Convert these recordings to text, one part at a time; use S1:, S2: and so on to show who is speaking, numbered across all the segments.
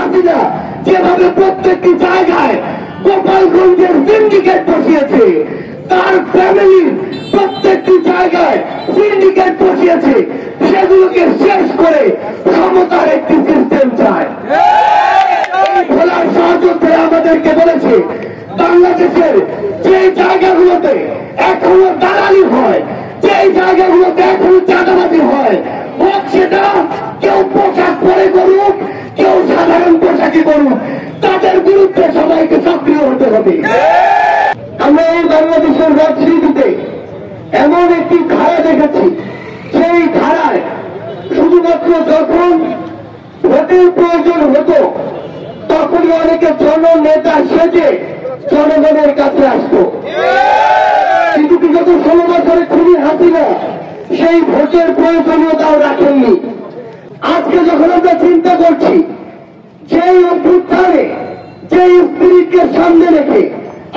S1: হাসিনা যেভাবে প্রত্যেকটি জায়গায় গোপালগঞ্জের সিন্ডিকেট বসিয়েছে, তার ফ্যামিলির প্রত্যেকটি জায়গায় সিন্ডিকেট বসিয়েছে, সেগুলোকে শেষ করে সমতার একটি সিস্টেম চায়। এই ভোলার সহযোদ্ধা আমাদেরকে বলেছে বাংলাদেশের যে জায়গাগুলোতে এখনো দালালি হয়, যে জায়গাগুলোতে এখনো চাঁদাবাজি হয়, হোক সেটা কেউ পোশাক পরে করুক, কেউ সাধারণ পোশাকে করুক, তাদের বিরুদ্ধে সবাইকে সক্রিয় হতে হবে। আমরা এই বাংলাদেশের রাজনীতিতে এমন একটি ধারা দেখেছি, সেই ধারায় শুধুমাত্র যখন ভোটের প্রয়োজন হতো তখনই অনেকে জননেতা সেজে জনগণের কাছে আসতো। কিন্তু বিগত 16 বছরে খুবই হাসিনা সেই ভোটের প্রয়োজনীয়তাও রাখেননি। আজকে যখন আমরা চিন্তা করছি, যেই অভ্যুত্থানে যেই স্পিরিটকে সামনে রেখে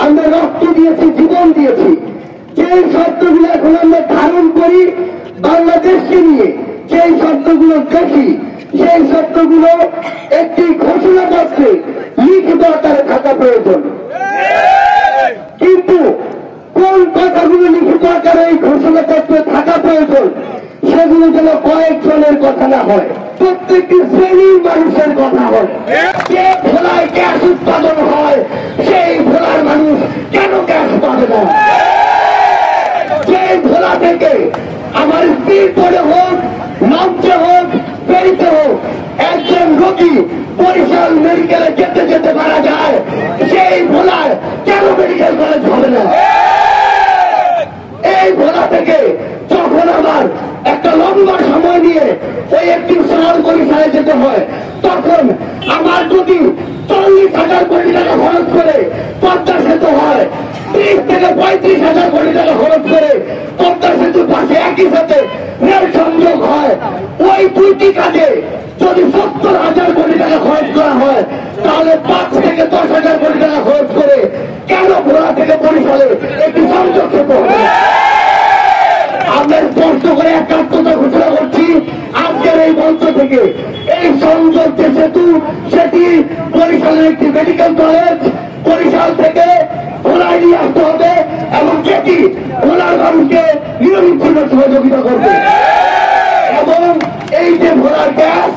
S1: আমরা রক্ত দিয়েছি, জীবন দিয়েছি, যেই শব্দগুলো এখন আমরা ধারণ করি বাংলাদেশকে নিয়ে, যেই শব্দগুলো দেখি, সেই শব্দগুলো একটি ঘোষণাপত্রে লিখিত আকারে থাকা প্রয়োজন। কিন্তু কোন কথাগুলো লিখিত আকারে এই ঘোষণাপত্রে থাকা প্রয়োজন, সেগুলো যেন কয়েকজনের কথা না হয়, প্রত্যেকটি শ্রেণীর মানুষের কথা হয়। যে ভোলায় গ্যাস উৎপাদন হয় সেই ভোলার মানুষ কেন গ্যাস পাবে না? যে ভোলা থেকে আমার স্পিড পরে হোক, লঞ্চে হোক, ফেরিতে হোক, একজন রোগী বরিশাল মেডিকেলে যেতে যেতে মারা যায়, সেই ভোলায় কেন মেডিকেল কলেজ হবে না? এই ভোলা থেকে যখন আমার একটা লম্বা সময় নিয়ে ওই একটি শহর বরিশালে যেতে হয়, তখন আমার যদি 40,000 কোটি টাকা খরচ করে পদ্মা সেতু হয়, 30 থেকে 35,000 কোটি টাকা খরচ করে পদ্মা সেতুর পাশে একই সাথে রেল সংযোগ হয়, ওই দুইটি কাজে যদি 70,000 কোটি টাকা খরচ করা হয়, তাহলে 5 থেকে 10,000 কোটি টাকা খরচ করে কেন ভোলা থেকে বরিশালে একটি সংযোগ সেতু হবে? আমরা স্পষ্ট করে একাত্মতা ঘোষণা করছি আজকের এই মঞ্চ থেকে, এই সংযোগ যে সেতু, সেটি বরিশালের একটি মেডিকেল কলেজ বরিশাল থেকে ভোলায় নিয়ে আসতে হবে এবং যেটি ভোলার মানুষকে নিরবিচ্ছিন্ন সহযোগিতা করবে। এবং এই যে ভোলার গ্যাস,